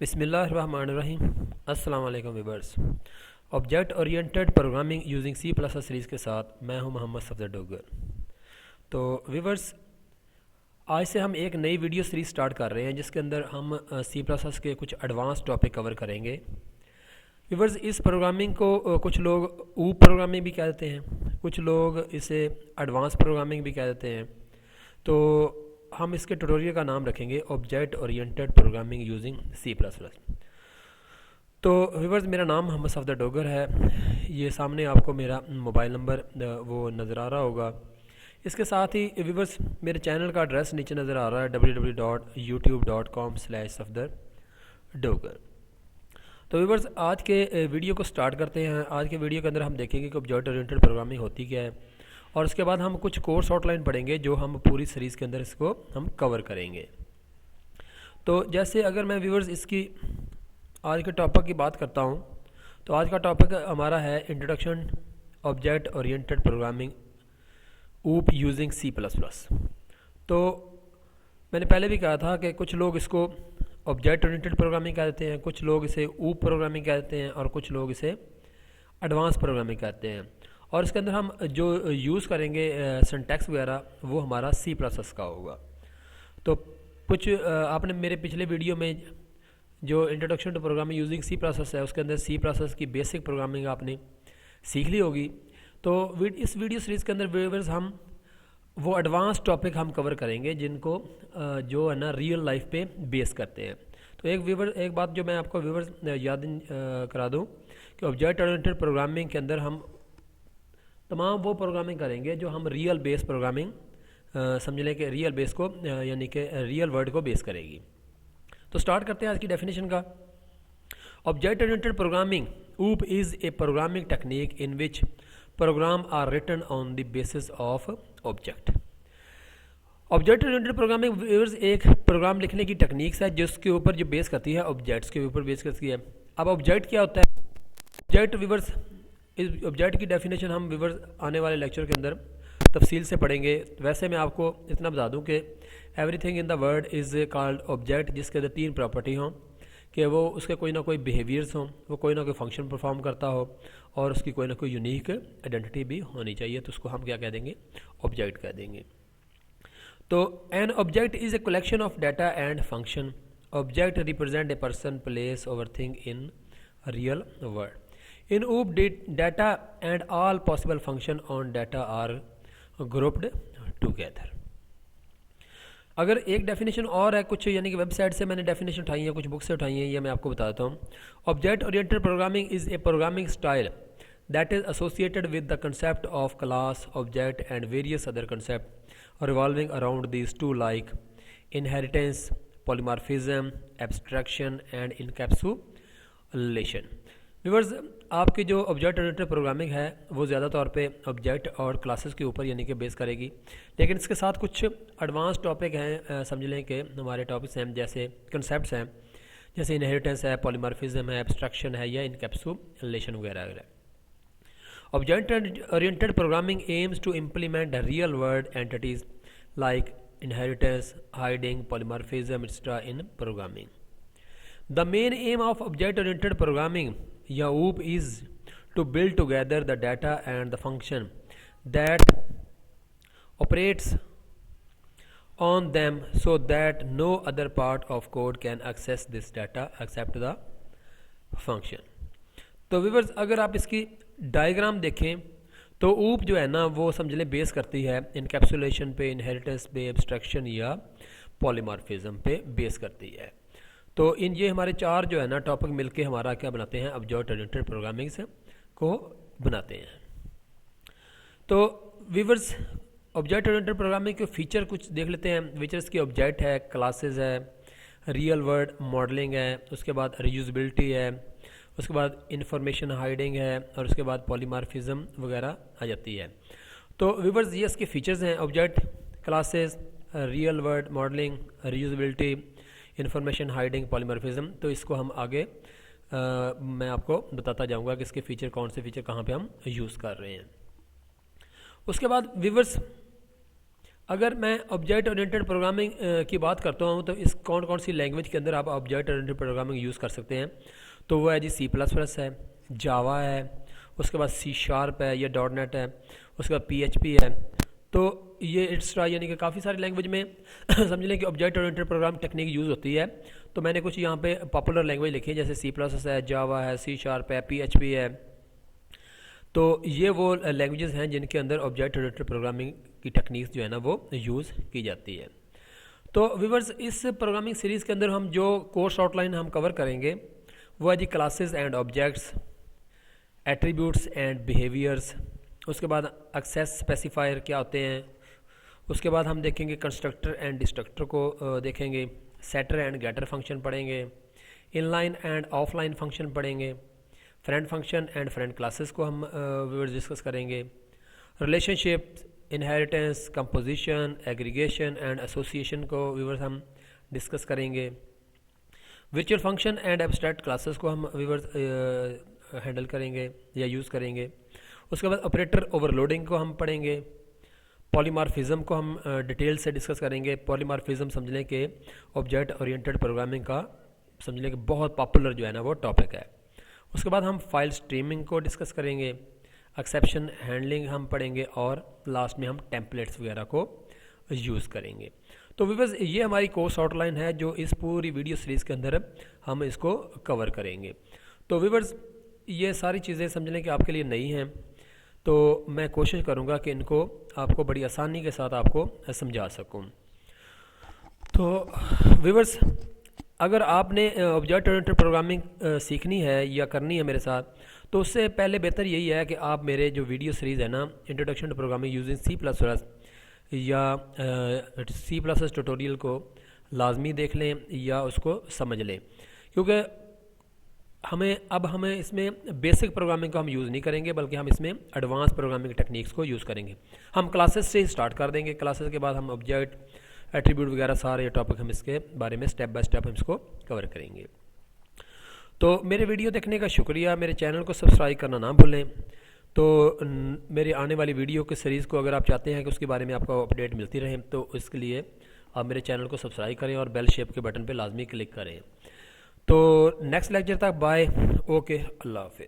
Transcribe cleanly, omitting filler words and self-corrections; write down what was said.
बिस्मिल्लाहिर्रहमानिर्रहीम। अस्सलाम वालेकुम viewers. Object oriented programming using C plus series के साथ मैं हूं मोहम्मद सफदर डोगर। तो व्यूअर्स, आज से हम एक नई वीडियो सीरीज़ स्टार्ट कर रहे हैं जिसके अंदर हम सी प्लस के कुछ एडवांस टॉपिक कवर करेंगे। व्यूअर्स, इस प्रोग्रामिंग को कुछ लोग प्रोग्रामिंग भी कह देते हैं, कुछ लोग इसे एडवांस प्रोग्रामिंग भी कह देते हैं। तो हम इसके ट्यूटोरियल का नाम रखेंगे object oriented programming using C plus plus. तो व्यूअर्स, मेरा नाम मोहम्मद सफदर डोगर है। ये सामने आपको मेरा मोबाइल नंबर वो नज़र आ रहा होगा। इसके साथ ही व्यूअर्स, मेरे चैनल का एड्रेस नीचे नज़र आ रहा है www.youtube.com/safdar डोगर। तो व्यूअर्स, आज के वीडियो को स्टार्ट करते हैं। आज के वीडियो के अंदर हम देखेंगे कि ऑब्जेक्ट ओरिएंटेड प्रोग्रामिंग होती क्या है, और उसके बाद हम कुछ कोर्स आउटलाइन पढ़ेंगे जो हम पूरी सीरीज़ के अंदर इसको हम कवर करेंगे। तो जैसे अगर मैं व्यूअर्स इसकी आज के टॉपिक की बात करता हूँ, तो आज का टॉपिक हमारा है इंट्रोडक्शन ऑब्जेक्ट ओरिएंटेड प्रोग्रामिंग ऊप यूजिंग सी प्लस प्लस। तो मैंने पहले भी कहा था कि कुछ लोग इसको ऑब्जेक्ट ओरिएंटेड प्रोग्रामिंग कहते हैं, कुछ लोग इसे ऊप प्रोग्रामिंग कहते हैं, और कुछ लोग इसे एडवांस प्रोग्रामिंग कहते हैं। और इसके अंदर हम जो यूज़ करेंगे सिंटैक्स वगैरह वो हमारा सी प्लस प्लस का होगा। तो कुछ आपने मेरे पिछले वीडियो में जो introduction to programming using C plus plus है, उसके अंदर सी प्लस प्लस की बेसिक प्रोग्रामिंग आपने सीख ली होगी। तो इस वीडियो सीरीज़ के अंदर व्यूअर्स हम वो एडवांस टॉपिक हम कवर करेंगे जिनको जो है ना रियल लाइफ पे बेस करते हैं। तो एक बात जो मैं आपको व्यूअर्स याद करा दूं कि ऑब्जेक्ट ओरिएंटेड प्रोग्रामिंग के अंदर हम तमाम वो प्रोग्रामिंग करेंगे जो हम रियल बेस प्रोग्रामिंग समझ लें कि रियल बेस को यानी कि रियल वर्ड को बेस करेगी। तो स्टार्ट करते हैं आज की डेफिनेशन का। Object oriented programming OOP is a programming technique in which program are written on the basis of object. Object oriented programming एक प्रोग्राम लिखने की टेक्निक्स है जिसके ऊपर जो बेस करती है ऑब्जेक्ट्स के ऊपर बेस करती है। अब ऑब्जेक्ट क्या होता है? ऑब्जेक्ट व्यूअर्स, इस ऑब्जेक्ट की डेफिनेशन हम व्यूअर्स आने वाले लेक्चर के अंदर तफसील से पढ़ेंगे। वैसे मैं आपको इतना बता दूं कि everything in the world is called object, जिसके अंदर तीन प्रॉपर्टी हों कि वो उसके कोई ना कोई बिहेवियर्स हों, वो कोई ना कोई फंक्शन परफॉर्म करता हो, और उसकी कोई ना कोई यूनिक आइडेंटिटी भी होनी चाहिए। तो उसको हम क्या कह देंगे? ऑब्जेक्ट कह देंगे। तो an object is a collection of data and function. Object represent a person, place और thing in real world. In OOP, data and all possible function on data are grouped together। अगर एक definition और है कुछ, यानी कि website से मैंने डेफिनेशन उठाई है, कुछ बुक से उठाई है, ये मैं आपको बताता हूँ। Object oriented programming is a programming style that is associated with the concept of class, object and various other concept revolving around these two like inheritance, polymorphism, abstraction and encapsulation. Viewers, आपकी जो object oriented programming है वो ज़्यादा तौर पे object और classes के ऊपर यानी कि बेस करेगी, लेकिन इसके साथ कुछ एडवांस टॉपिक हैं, समझ लें कि हमारे टॉपिक्स हैं, जैसे कंसेप्ट्स हैं, जैसे इनहेरिटेंस है, पॉलीमॉर्फिज्म है, एब्स्ट्रैक्शन है, या इनकैप्सुलेशन वगैरह वगैरह। Object oriented programming aims to implement real world entities like inheritance, hiding, polymorphism etcetera in programming. The main aim of object-oriented programming या OOP is to build together the data and the function that operates on them so that no other part of code can access this data except the function। तो viewers, अगर आप इसकी diagram देखें तो OOP जो है ना वो समझ लें बेस करती है इनकैप्सुलेशन पे, इनहेरिटेंस पे, एब्स्ट्रैक्शन या पॉलीमॉर्फिज्म पे बेस करती है। तो इन ये हमारे चार जो है ना टॉपिक मिलके हमारा क्या बनाते हैं? ऑब्जेक्ट ओरिएंटेड प्रोग्रामिंग से को बनाते हैं। तो व्यूअर्स, ऑब्जेक्ट ओरिएंटेड प्रोग्रामिंग के फीचर कुछ देख लेते हैं। फीचर्स की ऑब्जेक्ट है, क्लासेस है, रियल वर्ड मॉडलिंग है, उसके बाद रीयूजेबिलिटी है, उसके बाद इंफॉर्मेशन हाइडिंग है, और उसके बाद पॉलीमॉर्फिज्म वगैरह आ जाती है। तो व्यूअर्स, ये इसके फीचर्स हैं: object, classes, real word modelling, reusability, information hiding, polymorphism. तो इसको हम आगे मैं आपको बताता जाऊंगा कि इसके फीचर कौन से फीचर कहाँ पे हम यूज़ कर रहे हैं। उसके बाद व्यूअर्स, अगर मैं ऑब्जेक्ट ओरिएंटेड प्रोग्रामिंग की बात करता हूँ तो इस कौन कौन सी लैंग्वेज के अंदर आप ऑब्जेक्ट ओरिएंटेड प्रोग्रामिंग यूज़ कर सकते हैं, तो वो है जी C++ है, जावा है, उसके बाद C# है या .NET है, उसके बाद PHP है। तो ये एक्स्ट्रा यानी कि काफ़ी सारी लैंग्वेज में समझ लें कि object oriented program technique use होती है। तो मैंने कुछ यहाँ पे पॉपुलर लैंग्वेज लिखी है, जैसे C++ है, जावा है, C# है, PHP है। तो ये वो लैंग्वेजेस हैं जिनके अंदर ऑब्जेक्ट ओरिएंटेड प्रोग्रामिंग की टेक्निक्स जो है ना वो यूज़ की जाती है। तो व्यूअर्स, इस प्रोग्रामिंग सीरीज़ के अंदर हम जो कोर्स आउटलाइन हम कवर करेंगे वो है जी classes and objects, attributes and behaviours, उसके बाद एक्सेस स्पेसिफायर क्या होते हैं, उसके बाद हम देखेंगे कंस्ट्रक्टर एंड डिस्ट्रक्टर को देखेंगे, सेटर एंड गेटर फंक्शन पढ़ेंगे, इनलाइन एंड ऑफलाइन फंक्शन पढ़ेंगे, friend function and friend classes को हम व्यूअर्स डिस्कस करेंगे, relationship, inheritance, composition, aggregation and association को व्यूअर्स हम डिस्कस करेंगे, virtual function and abstract classes को हम व्यूअर्स हैंडल करेंगे या यूज़ करेंगे। उसके बाद ऑपरेटर ओवरलोडिंग को हम पढ़ेंगे, पॉलीमॉर्फिज्म को हम डिटेल से डिस्कस करेंगे। पॉलीमॉर्फिज्म समझ लें कि ऑब्जेक्ट ओरिएंटेड प्रोग्रामिंग का समझ लें कि बहुत पॉपुलर जो है ना वो टॉपिक है। उसके बाद हम फाइल स्ट्रीमिंग को डिस्कस करेंगे, एक्सेप्शन हैंडलिंग हम पढ़ेंगे और लास्ट में हम टेम्पलेट्स वगैरह को यूज़ करेंगे। तो व्यूअर्स, ये हमारी कोर्स आउटलाइन है जो इस पूरी वीडियो सीरीज़ के अंदर हम इसको कवर करेंगे। तो व्यूअर्स, ये सारी चीज़ें समझ लें कि आपके लिए नई हैं, तो मैं कोशिश करूँगा कि इनको आपको बड़ी आसानी के साथ आपको समझा सकूँ। तो व्यूअर्स, अगर आपने ऑब्जेक्ट ओरिएंटेड प्रोग्रामिंग सीखनी है या करनी है मेरे साथ, तो उससे पहले बेहतर यही है कि आप मेरे जो वीडियो सीरीज़ है ना, introduction to programming using C++ या C++ ट्यूटोरियल को लाजमी देख लें या उसको समझ लें, क्योंकि हमें इसमें बेसिक प्रोग्रामिंग को हम यूज़ नहीं करेंगे, बल्कि हम इसमें एडवांस प्रोग्रामिंग टेक्निक्स को यूज़ करेंगे। हम क्लासेस से ही स्टार्ट कर देंगे, क्लासेस के बाद हम ऑब्जेक्ट, एट्रीब्यूट वगैरह सारे टॉपिक हम इसके बारे में स्टेप बाय स्टेप हम इसको कवर करेंगे। तो मेरे वीडियो देखने का शुक्रिया, मेरे चैनल को सब्सक्राइब करना ना भूलें। तो मेरे आने वाली वीडियो के सीरीज़ को अगर आप चाहते हैं कि उसके बारे में आपको अपडेट मिलती रहे, तो इसके लिए आप मेरे चैनल को सब्सक्राइब करें और बेल शेप के बटन पर लाजमी क्लिक करें। तो नेक्स्ट लेक्चर तक बाय, ओके, अल्लाह हाफिज़।